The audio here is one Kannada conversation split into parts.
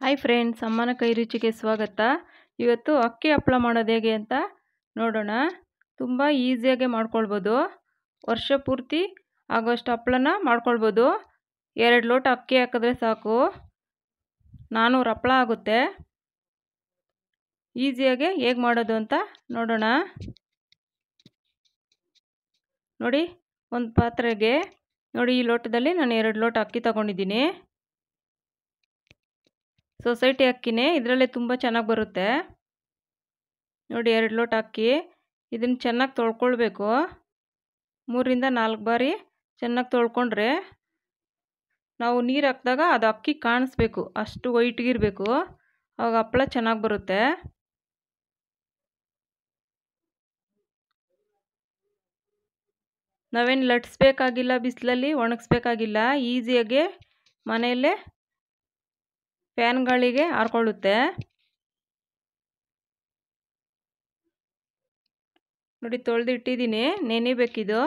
ಹಾಯ್ ಫ್ರೆಂಡ್ಸ್, ಅಮ್ಮನ ಕೈ ರುಚಿಗೆ ಸ್ವಾಗತ. ಇವತ್ತು ಅಕ್ಕಿ ಹಪ್ಪಳ ಮಾಡೋದು ಹೇಗೆ ಅಂತ ನೋಡೋಣ. ತುಂಬ ಈಸಿಯಾಗಿ ಮಾಡ್ಕೊಳ್ಬೋದು. ವರ್ಷ ಪೂರ್ತಿ ಆಗೋಷ್ಟು ಹಪ್ಪಳನ ಮಾಡ್ಕೊಳ್ಬೋದು. 2 ಲೋಟ ಅಕ್ಕಿ ಹಾಕಿದ್ರೆ ಸಾಕು, 400 ಹಪ್ಪಳ ಆಗುತ್ತೆ. ಈಸಿಯಾಗಿ ಹೇಗೆ ಮಾಡೋದು ಅಂತ ನೋಡೋಣ. ನೋಡಿ, ಒಂದು ಪಾತ್ರೆಗೆ ನೋಡಿ, ಈ ಲೋಟದಲ್ಲಿ ನಾನು 2 ಲೋಟ ಅಕ್ಕಿ ತಗೊಂಡಿದ್ದೀನಿ. ಸೊಸೈಟಿ ಅಕ್ಕಿನೇ, ಇದರಲ್ಲೇ ತುಂಬ ಚೆನ್ನಾಗಿ ಬರುತ್ತೆ. ನೋಡಿ, 2 ಲೋಟ ಅಕ್ಕಿ. ಇದನ್ನು ಚೆನ್ನಾಗಿ ತೊಳ್ಕೊಳ್ಬೇಕು. 3ರಿಂದ 4 ಬಾರಿ ಚೆನ್ನಾಗಿ ತೊಳ್ಕೊಂಡ್ರೆ ನಾವು ನೀರು ಹಾಕಿದಾಗ ಅದು ಅಕ್ಕಿ ಕಾಣಿಸ್ಬೇಕು, ಅಷ್ಟು ವೈಟ್ಗಿರಬೇಕು. ಆವಾಗ ಹಪ್ಪಳ ಚೆನ್ನಾಗಿ ಬರುತ್ತೆ. ನಾವೇನು ಲಟ್ಸ್ಬೇಕಾಗಿಲ್ಲ, ಬಿಸಿಲಲ್ಲಿ ಒಣಗಿಸ್ಬೇಕಾಗಿಲ್ಲ. ಈಸಿಯಾಗಿ ಮನೆಯಲ್ಲೇ ಫ್ಯಾನ್ ಗಾಳಿಗೆ ಆರ್ಕೊಳ್ಳುತ್ತೆ. ನೋಡಿ, ತೊಳೆದು ಇಟ್ಟಿದ್ದೀನಿ, ನೆನಿಬೇಕಿದು.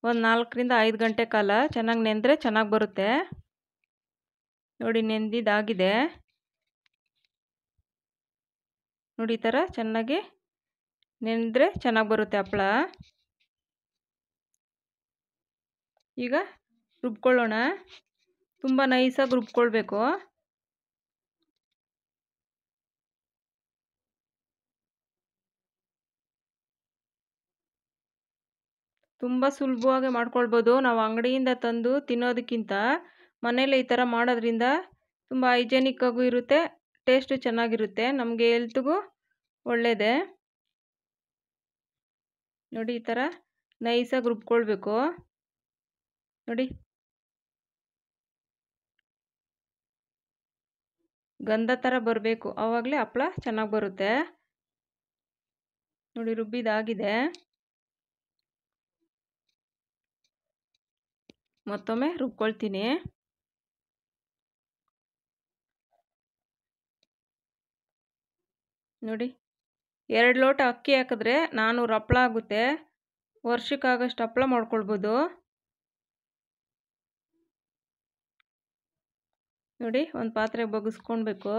ಒಂದು 4ರಿಂದ 5 ಗಂಟೆ ಕಾಲ ಚೆನ್ನಾಗಿ ನೆಂದರೆ ಚೆನ್ನಾಗಿ ಬರುತ್ತೆ. ನೋಡಿ, ನೆಂದಿದ್ದಾಗಿದೆ. ನೋಡಿ, ಈ ಥರ ಚೆನ್ನಾಗಿ ನೆಂದರೆ ಚೆನ್ನಾಗಿ ಬರುತ್ತೆ ಹಪ್ಪಳ. ಈಗ ರುಬ್ಕೊಳ್ಳೋಣ. ತುಂಬ ನೈಸಾಗಿ ರುಬ್ಕೊಳ್ಬೇಕು. ತುಂಬ ಸುಲಭವಾಗಿ ಮಾಡ್ಕೊಳ್ಬೋದು. ನಾವು ಅಂಗಡಿಯಿಂದ ತಂದು ತಿನ್ನೋದಕ್ಕಿಂತ ಮನೇಲಿ ಈ ಥರ ಮಾಡೋದ್ರಿಂದ ತುಂಬ ಹೈಜೆನಿಕ್ ಆಗೂ ಇರುತ್ತೆ, ಟೇಸ್ಟು ಚೆನ್ನಾಗಿರುತ್ತೆ, ನಮಗೆ ಹೆಲ್ತ್ಗೂ ಒಳ್ಳೆಯದೇ. ನೋಡಿ, ಈ ಥರ ನೈಸಾಗಿ ರುಬ್ಕೊಳ್ಬೇಕು. ನೋಡಿ, ಗಂಧ ಥರ ಬರಬೇಕು, ಆವಾಗಲೇ ಹಪ್ಪಳ ಚೆನ್ನಾಗಿ ಬರುತ್ತೆ. ನೋಡಿ, ರುಬ್ಬಿದಾಗಿದೆ. ಮತ್ತೊಮ್ಮೆ ರುಬ್ಕೊಳ್ತೀನಿ. ನೋಡಿ, 2 ಲೋಟ ಅಕ್ಕಿ ಹಾಕಿದ್ರೆ 400 ಹಪ್ಪಳ ಆಗುತ್ತೆ. ವರ್ಷಕ್ಕಾಗಷ್ಟು ಹಪ್ಪಳ ಮಾಡ್ಕೊಳ್ಬೋದು. ನೋಡಿ, ಒಂದು ಪಾತ್ರೆ ಬಗ್ಗಿಸ್ಕೊಳ್ಬೇಕು.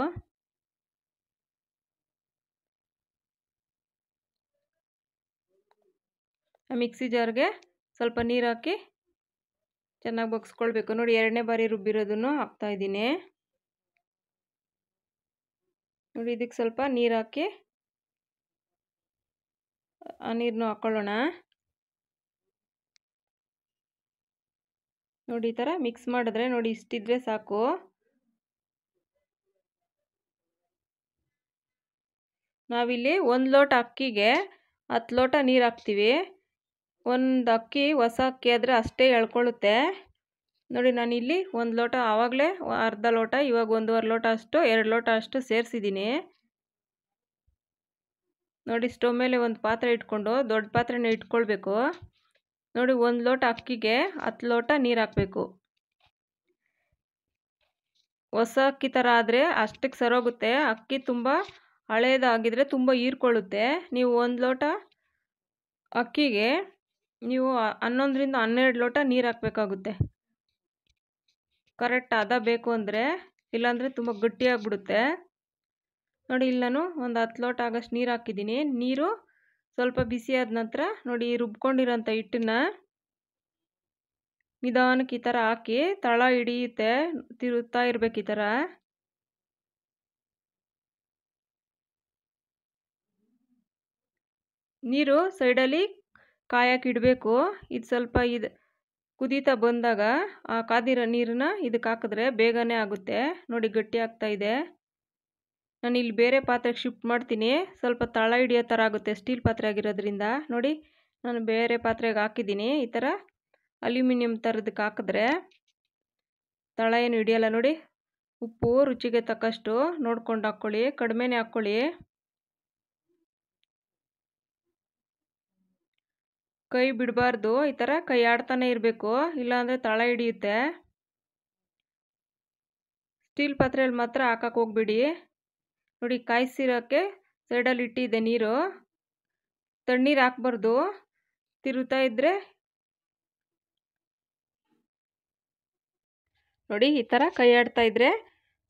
ಮಿಕ್ಸಿ ಜಾರ್ಗೆ ಸ್ವಲ್ಪ ನೀರು ಹಾಕಿ ಚೆನ್ನಾಗಿ ಬಗ್ಗಿಸ್ಕೊಳ್ಬೇಕು. ನೋಡಿ, 2ನೇ ಬಾರಿ ರುಬ್ಬಿರೋದನ್ನು ಹಾಕ್ತಾಯಿದ್ದೀನಿ. ನೋಡಿ, ಇದಕ್ಕೆ ಸ್ವಲ್ಪ ನೀರು ಹಾಕಿ ಆ ನೀರನ್ನು ಹಾಕ್ಕೊಳ್ಳೋಣ. ನೋಡಿ, ಈ ಥರ ಮಿಕ್ಸ್ ಮಾಡಿದ್ರೆ ನೋಡಿ, ಇಷ್ಟಿದ್ರೆ ಸಾಕು. ನಾವಿಲ್ಲಿ 1 ಲೋಟ ಅಕ್ಕಿಗೆ 10 ಲೋಟ ನೀರು ಹಾಕ್ತೀವಿ. ಒಂದು ಅಕ್ಕಿ ಹೊಸ ಅಕ್ಕಿ ಆದರೆ ಅಷ್ಟೇ ಎಳ್ಕೊಳ್ಳುತ್ತೆ. ನೋಡಿ, ನಾನಿಲ್ಲಿ 1 ಲೋಟ, ಆವಾಗಲೇ ಅರ್ಧ ಲೋಟ, ಇವಾಗ 1.5 ಲೋಟ ಅಷ್ಟು, 2 ಲೋಟ ಅಷ್ಟು ಸೇರಿಸಿದ್ದೀನಿ. ನೋಡಿ, ಸ್ಟವ್ ಮೇಲೆ ಒಂದು ಪಾತ್ರೆ ಇಟ್ಕೊಂಡು, ದೊಡ್ಡ ಪಾತ್ರೆನ ಇಟ್ಕೊಳ್ಬೇಕು. ನೋಡಿ, 1 ಲೋಟ ಅಕ್ಕಿಗೆ 10 ಲೋಟ ನೀರು ಹಾಕಬೇಕು. ಹೊಸ ಅಕ್ಕಿ ಥರ ಆದರೆ ಅಷ್ಟಕ್ಕೆ ಸರೋಗುತ್ತೆ. ಅಕ್ಕಿ ತುಂಬ ಹಳೇದಾಗಿದ್ದರೆ ತುಂಬ ಹೀರ್ಕೊಳ್ಳುತ್ತೆ. ನೀವು 1 ಲೋಟ ಅಕ್ಕಿಗೆ ನೀವು 11ರಿಂದ 12 ಲೋಟ ನೀರು ಹಾಕಬೇಕಾಗುತ್ತೆ. ಕರೆಕ್ಟ್ ಹದ ಬೇಕು ಅಂದರೆ, ಇಲ್ಲಾಂದರೆ ತುಂಬ ಗಟ್ಟಿಯಾಗಿಬಿಡುತ್ತೆ. ನೋಡಿ, ಇಲ್ಲಿ ನಾನು ಒಂದು 10 ಲೋಟ ಆಗೋಷ್ಟು ನೀರು ಹಾಕಿದ್ದೀನಿ. ನೀರು ಸ್ವಲ್ಪ ಬಿಸಿಯಾದ ನಂತರ ನೋಡಿ, ರುಬ್ಕೊಂಡಿರೋಂಥ ಹಿಟ್ಟನ್ನು ನಿಧಾನಕ್ಕೆ ಈ ಥರ ಹಾಕಿ ತಳ ಹಿಡಿಯುತ್ತೆ, ತಿರುತ್ತಾ ಇರಬೇಕು ಈ ಥರ. ನೀರು ಸೈಡಲ್ಲಿ ಕಾಯಕ್ಕೆ ಇಡಬೇಕು. ಇದು ಸ್ವಲ್ಪ ಕುದೀತಾ ಬಂದಾಗ ಆ ಕಾದಿರೋ ನೀರನ್ನ ಇದಕ್ಕೆ ಹಾಕಿದ್ರೆ ಬೇಗನೆ ಆಗುತ್ತೆ. ನೋಡಿ, ಗಟ್ಟಿ ಆಗ್ತಾ ಇದೆ. ನಾನು ಇಲ್ಲಿ ಬೇರೆ ಪಾತ್ರೆಗೆ ಶಿಫ್ಟ್ ಮಾಡ್ತೀನಿ. ಸ್ವಲ್ಪ ತಳ ಹಿಡಿಯೋ ಥರ ಆಗುತ್ತೆ, ಸ್ಟೀಲ್ ಪಾತ್ರೆ ಆಗಿರೋದ್ರಿಂದ. ನೋಡಿ, ನಾನು ಬೇರೆ ಪಾತ್ರೆಗೆ ಹಾಕಿದ್ದೀನಿ. ಈ ಥರ ಅಲ್ಯೂಮಿನಿಯಂ ಥರದಕ್ಕೆ ಹಾಕಿದ್ರೆ ತಳ ಏನು ಹಿಡಿಯಲ್ಲ. ನೋಡಿ, ಉಪ್ಪು ರುಚಿಗೆ ತಕ್ಕಷ್ಟು ನೋಡ್ಕೊಂಡು ಹಾಕ್ಕೊಳ್ಳಿ, ಕಡಿಮೆನೇ ಹಾಕ್ಕೊಳ್ಳಿ. ಕೈ ಬಿಡಬಾರ್ದು, ಈ ಥರ ಕೈ ಆಡ್ತಾನೆ ಇರಬೇಕು, ಇಲ್ಲಾಂದರೆ ತಳ ಹಿಡಿಯುತ್ತೆ. ಸ್ಟೀಲ್ ಪಾತ್ರೆಯಲ್ಲಿ ಮಾತ್ರ ಹಾಕಕ್ಕೆ ಹೋಗ್ಬೇಡಿ. ನೋಡಿ, ಕಾಯಿಸಿರೋಕ್ಕೆ ಸೈಡಲ್ಲಿ ಇಟ್ಟಿದ್ದೆ ನೀರು. ತಣ್ಣೀರು ಹಾಕ್ಬಾರ್ದು, ತಿರುತ್ತಾ ಇದ್ದರೆ ನೋಡಿ, ಈ ಥರ ಕೈ ಆಡ್ತಾ ಇದ್ದರೆ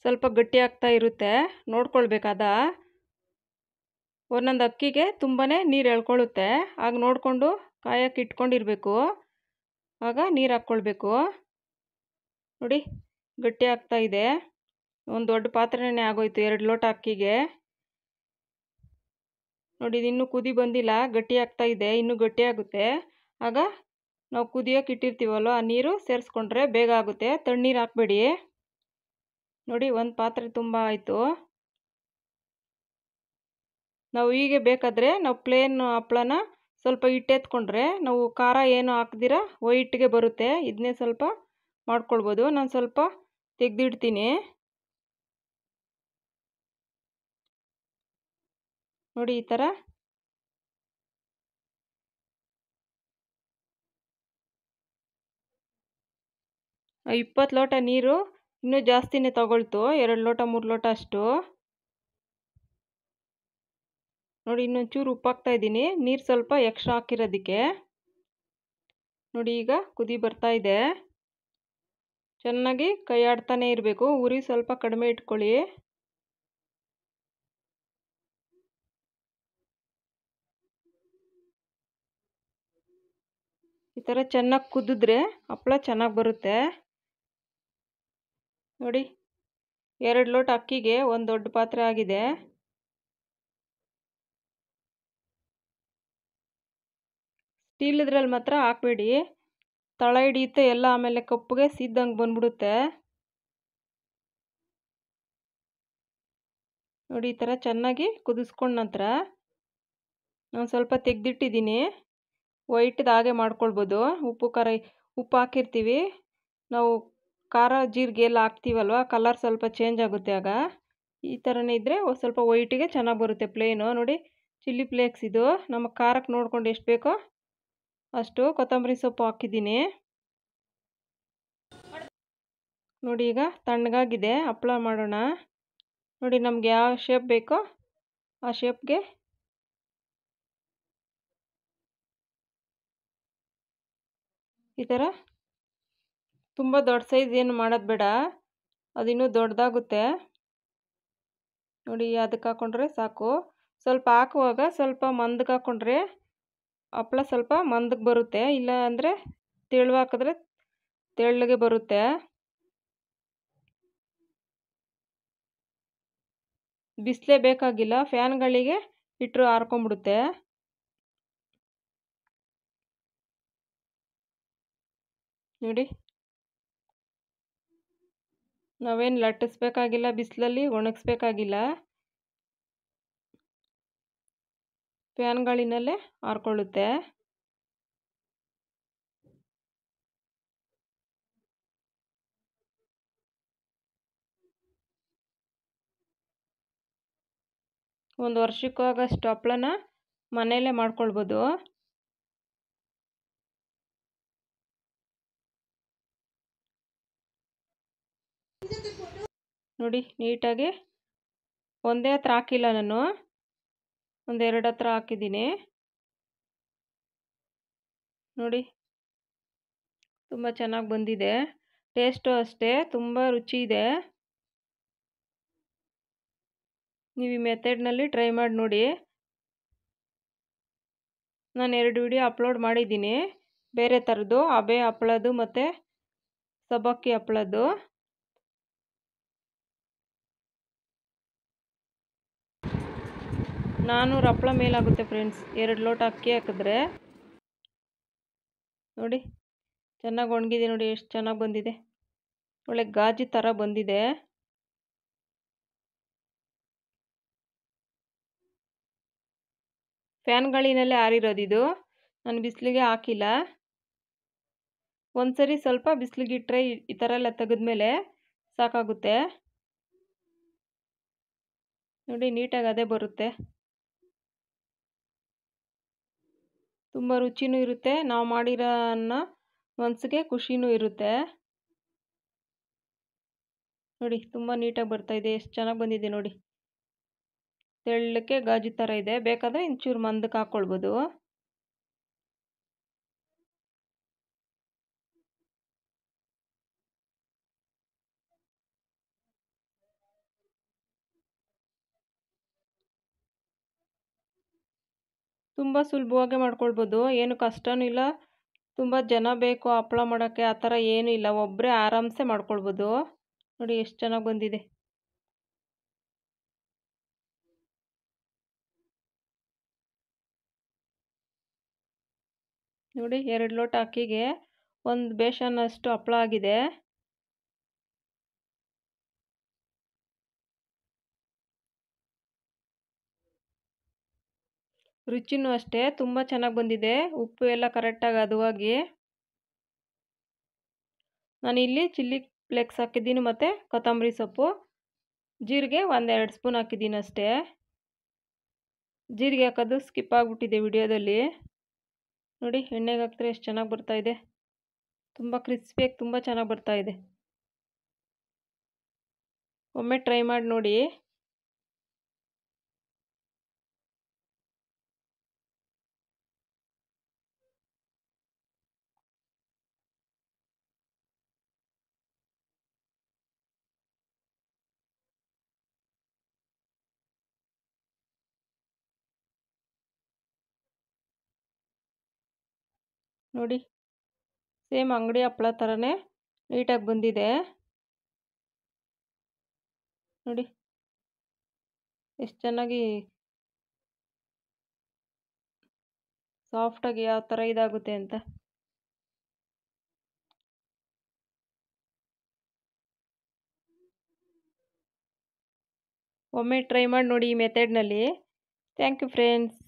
ಸ್ವಲ್ಪ ಗಟ್ಟಿ ಆಗ್ತಾ ಇರುತ್ತೆ, ನೋಡ್ಕೊಳ್ಬೇಕಾದ. ಒಂದೊಂದು ಅಕ್ಕಿಗೆ ತುಂಬಾ ನೀರು ಎಳ್ಕೊಳ್ಳುತ್ತೆ, ಆಗ ನೋಡಿಕೊಂಡು ಕಾಯಕ್ಕೆ ಇಟ್ಕೊಂಡಿರಬೇಕು. ಆಗ ನೀರು ಹಾಕ್ಕೊಳ್ಬೇಕು. ನೋಡಿ ಗಟ್ಟಿ ಆಗ್ತಾ ಇದೆ. ಒಂದು ದೊಡ್ಡ ಪಾತ್ರೆನೇ ಆಗೋಯ್ತು 2 ಲೋಟ ಅಕ್ಕಿಗೆ. ನೋಡಿ ಇದು ಇನ್ನೂ ಕುದಿ ಬಂದಿಲ್ಲ, ಗಟ್ಟಿ ಆಗ್ತಾ ಇದೆ, ಇನ್ನೂ ಗಟ್ಟಿ ಆಗುತ್ತೆ. ಆಗ ನಾವು ಕುದಿಯೋಕೆ ಇಟ್ಟಿರ್ತೀವಲ್ವ ಆ ನೀರು ಸೇರಿಸ್ಕೊಂಡ್ರೆ ಬೇಗ ಆಗುತ್ತೆ. ತಣ್ಣೀರು ಹಾಕಬೇಡಿ. ನೋಡಿ ಒಂದು ಪಾತ್ರೆ ತುಂಬ ಆಯಿತು. ನಾವು ಹೀಗೆ ಬೇಕಾದರೆ ನಾವು ಪ್ಲೇನ್ ಹಪ್ಳನ ಸ್ವಲ್ಪ ಹಿಟ್ಟೆತ್ಕೊಂಡ್ರೆ ನಾವು ಖಾರ ಏನು ಹಾಕ್ದಿರ ವೈಟ್ಗೆ ಬರುತ್ತೆ. ಇದನ್ನೇ ಸ್ವಲ್ಪ ಮಾಡ್ಕೊಳ್ಬೋದು. ನಾನು ಸ್ವಲ್ಪ ತೆಗೆದಿಡ್ತೀನಿ. ನೋಡಿ ಈ ಥರ. ಆ 20 ಲೋಟ ನೀರು ಇನ್ನೂ ಜಾಸ್ತಿನೇ ತಗೊಳ್ತು, 2 ಲೋಟ 3 ಲೋಟ ಅಷ್ಟು. ನೋಡಿ ಇನ್ನೊಂಚೂರು ಉಪ್ಪು ಹಾಕ್ತಾ ಇದ್ದೀನಿ, ನೀರು ಸ್ವಲ್ಪ ಎಕ್ಸ್ಟ್ರಾ ಹಾಕಿರೋದಕ್ಕೆ. ನೋಡಿ ಈಗ ಕುದಿ ಬರ್ತಾ ಇದೆ. ಚೆನ್ನಾಗಿ ಕೈ ಆಡ್ತಾನೆ ಇರಬೇಕು, ಉರಿ ಸ್ವಲ್ಪ ಕಡಿಮೆ ಇಟ್ಕೊಳ್ಳಿ. ಈ ಥರ ಚೆನ್ನಾಗಿ ಕುದಿದ್ರೆ ಹಪ್ಪಳ ಚೆನ್ನಾಗಿ ಬರುತ್ತೆ. ನೋಡಿ 2 ಲೋಟ ಅಕ್ಕಿಗೆ ಒಂದು ದೊಡ್ಡ ಪಾತ್ರೆ ಆಗಿದೆ. ಸ್ಟೀಲ್ ಇದ್ರಲ್ಲಿ ಮಾತ್ರ ಹಾಕಬೇಡಿ, ತಳ ಹಿಡಿಯುತ್ತೆ ಎಲ್ಲ, ಆಮೇಲೆ ಕಪ್ಪಗೆ ಸಿದ್ದಂಗೆ ಬಂದ್ಬಿಡುತ್ತೆ. ನೋಡಿ ಈ ಥರ ಚೆನ್ನಾಗಿ ಕುದಿಸ್ಕೊಂಡ ನಂತರ ನಾನು ಸ್ವಲ್ಪ ತೆಗೆದಿಟ್ಟಿದ್ದೀನಿ. ವೈಟ್ದು ಹಾಗೆ ಮಾಡ್ಕೊಳ್ಬೋದು. ಉಪ್ಪು ಹಾಕಿರ್ತೀವಿ ನಾವು, ಖಾರ ಜೀರಿಗೆ ಎಲ್ಲ ಹಾಕ್ತೀವಲ್ವ, ಕಲರ್ ಸ್ವಲ್ಪ ಚೇಂಜ್ ಆಗುತ್ತೆ. ಆಗ ಈ ಥರನೇ ಇದ್ದರೆ ಸ್ವಲ್ಪ ವೈಟಿಗೆ ಚೆನ್ನಾಗಿ ಬರುತ್ತೆ ಪ್ಲೇನು. ನೋಡಿ ಚಿಲ್ಲಿ ಫ್ಲೇಕ್ಸ್ ಇದು, ನಮ್ಮ ಖಾರಕ್ಕೆ ನೋಡ್ಕೊಂಡು ಎಷ್ಟು ಬೇಕೋ ಅಷ್ಟು ಕೊತ್ತಂಬರಿ ಸೊಪ್ಪು ಹಾಕಿದ್ದೀನಿ. ನೋಡಿ ಈಗ ತಣ್ಣಗಾಗಿದೆ, ಹಪ್ಪಳ ಮಾಡೋಣ. ನೋಡಿ ನಮ್ಗೆ ಯಾವ ಶೇಪ್ ಬೇಕೋ ಆ ಶೇಪ್ಗೆ ಈ ಥರ. ತುಂಬ ದೊಡ್ಡ ಸೈಜ್ ಏನು ಮಾಡೋದು ಬೇಡ, ಅದಿನ್ನೂ ದೊಡ್ಡದಾಗುತ್ತೆ. ನೋಡಿ ಅದಕ್ಕೆ ಹಾಕ್ಕೊಂಡ್ರೆ ಸಾಕು. ಸ್ವಲ್ಪ ಹಾಕುವಾಗ ಸ್ವಲ್ಪ ಮಂದಕ್ಕೆ ಹಾಕ್ಕೊಂಡ್ರೆ ಹಪ್ಪಳ ಸ್ವಲ್ಪ ಮಂದಕ್ಕೆ ಬರುತ್ತೆ, ಇಲ್ಲ ಅಂದರೆ ತೆಳು ಹಾಕಿದ್ರೆ ತೆಳ್ಳಗೆ ಬರುತ್ತೆ. ಬಿಸಿಲೇ ಬೇಕಾಗಿಲ್ಲ, ಫ್ಯಾನ್ಗಳಿಗೆ ಇಟ್ಟರು ಆರ್ಕೊಂಬಿಡುತ್ತೆ. ನೋಡಿ ನಾವೇನು ಲಟ್ಟಿಸ್ಬೇಕಾಗಿಲ್ಲ, ಬಿಸಿಲಲ್ಲಿ ಒಣಗಿಸ್ಬೇಕಾಗಿಲ್ಲ, ಫ್ಯಾನ್ ಗಾಳಿನಲ್ಲೇ ಆರ್ಕೊಳ್ಳುತ್ತೆ. ಒಂದು ವರ್ಷಕ್ಕಾಗಷ್ಟು ಹಪ್ಪಳನ ಮನೆಯಲ್ಲೇ ಮಾಡ್ಕೊಳ್ಬೋದು. ನೋಡಿ ನೀಟಾಗಿ ಒಂದೇ ಹತ್ರ ಹಾಕಿಲ್ಲ ನಾನು, ಒಂದೆರಡು ಹತ್ರ ಹಾಕಿದ್ದೀನಿ. ನೋಡಿ ತುಂಬ ಚೆನ್ನಾಗಿ ಬಂದಿದೆ, ಟೇಸ್ಟು ಅಷ್ಟೇ ತುಂಬ ರುಚಿ ಇದೆ. ನೀವು ಈ ಮೆಥಡ್ನಲ್ಲಿ ಟ್ರೈ ಮಾಡಿ ನೋಡಿ. ನಾನು 2 ವಿಡಿಯೋ ಅಪ್ಲೋಡ್ ಮಾಡಿದ್ದೀನಿ ಬೇರೆ ಥರದ್ದು, ಅಬೆ ಹಪ್ಪಳದ್ದು ಮತ್ತು ಸಬ್ಬಕ್ಕಿ ಹಪ್ಪಳದ್ದು. ನಾನ್ನೂರು ಹಪ್ಪಳ ಮೇಲಾಗುತ್ತೆ ಫ್ರೆಂಡ್ಸ್ 2 ಲೋಟ ಅಕ್ಕಿ ಹಾಕಿದ್ರೆ. ನೋಡಿ ಚೆನ್ನಾಗಿ ಒಣಗಿದೆ, ನೋಡಿ ಎಷ್ಟು ಚೆನ್ನಾಗಿ ಬಂದಿದೆ, ಒಳ್ಳೆ ಗಾಜಿ ಥರ ಬಂದಿದೆ. ಫ್ಯಾನ್ ಗಾಳಿನಲ್ಲೇ ಆರಿರೋದು ಇದು, ನಾನು ಬಿಸಿಲಿಗೆ ಹಾಕಿಲ್ಲ. ಒಂದ್ಸರಿ ಸ್ವಲ್ಪ ಬಿಸಿಲಿಗೆ ಇಟ್ಟರೆ ಈ ಥರ ಎಲ್ಲ ತೆಗೆದ್ಮೇಲೆ ಸಾಕಾಗುತ್ತೆ. ನೋಡಿ ನೀಟಾಗಿ ಅದೇ ಬರುತ್ತೆ, ತುಂಬ ರುಚಿನೂ ಇರುತ್ತೆ, ನಾವು ಮಾಡಿರೋ ಅನ್ನ ಮನಸ್ಸಿಗೆ ಖುಷಿನೂ ಇರುತ್ತೆ. ನೋಡಿ ತುಂಬ ನೀಟಾಗಿ ಬರ್ತಾಯಿದೆ, ಎಷ್ಟು ಚೆನ್ನಾಗಿ ಬಂದಿದೆ ನೋಡಿ, ತೆಳ್ಳಕ್ಕೆ ಗಾಜು ಥರ ಇದೆ. ಬೇಕಾದರೆ ಇಂಚೂರು ಮಂದಕ್ಕೆ ಹಾಕ್ಕೊಳ್ಬೋದು. ತುಂಬ ಸುಲಭವಾಗಿ ಮಾಡ್ಕೊಳ್ಬೋದು, ಏನು ಕಷ್ಟನೂ ಇಲ್ಲ. ತುಂಬ ಜನ ಬೇಕು ಹಪ್ಪಳ ಮಾಡೋಕ್ಕೆ ಆ ಥರ ಏನೂ ಇಲ್ಲ, ಒಬ್ಬರೇ ಆರಾಮ್ಸೆ ಮಾಡ್ಕೊಳ್ಬೋದು. ನೋಡಿ ಎಷ್ಟು ಚೆನ್ನಾಗಿ ಬಂದಿದೆ. ನೋಡಿ 2 ಲೋಟ ಅಕ್ಕಿಗೆ 1 ಬೇಸನ್ನಷ್ಟು ಹಪ್ಪಳ ಆಗಿದೆ. ರುಚಿನೂ ಅಷ್ಟೇ ತುಂಬ ಚೆನ್ನಾಗಿ ಬಂದಿದೆ, ಉಪ್ಪು ಎಲ್ಲ ಕರೆಕ್ಟಾಗಿ ಹದವಾಗಿ. ನಾನಿಲ್ಲಿ ಚಿಲ್ಲಿ ಫ್ಲೇಕ್ಸ್ ಹಾಕಿದ್ದೀನಿ ಮತ್ತು ಕೊತ್ತಂಬರಿ ಸೊಪ್ಪು, ಜೀರಿಗೆ 1-2 ಸ್ಪೂನ್ ಹಾಕಿದ್ದೀನಿ ಅಷ್ಟೇ. ಜೀರಿಗೆ ಹಾಕೋದು ಸ್ಕಿಪ್ ಆಗಿಬಿಟ್ಟಿದೆ ವಿಡಿಯೋದಲ್ಲಿ. ನೋಡಿ ಎಣ್ಣೆಗೆ ಹಾಕಿದ್ರೆ ಎಷ್ಟು ಚೆನ್ನಾಗಿ ಬರ್ತಾಯಿದೆ, ತುಂಬ ಕ್ರಿಸ್ಪಿಯಾಗಿ ತುಂಬ ಚೆನ್ನಾಗಿ ಬರ್ತಾಯಿದೆ. ಒಮ್ಮೆ ಟ್ರೈ ಮಾಡಿ ನೋಡಿ. ನೋಡಿ ಸೇಮ್ ಅಂಗಡಿ ಹಪ್ಪಳ ಥರನೇ ನೀಟಾಗಿ ಬಂದಿದೆ. ನೋಡಿ ಎಷ್ಟು ಚೆನ್ನಾಗಿ ಸಾಫ್ಟಾಗಿ ಯಾವ ಥರ ಇದಾಗುತ್ತೆ ಅಂತ. ಒಮ್ಮೆ ಟ್ರೈ ಮಾಡಿ ನೋಡಿ ಈ ಮೆಥಡ್ನಲ್ಲಿ. Thank you friends.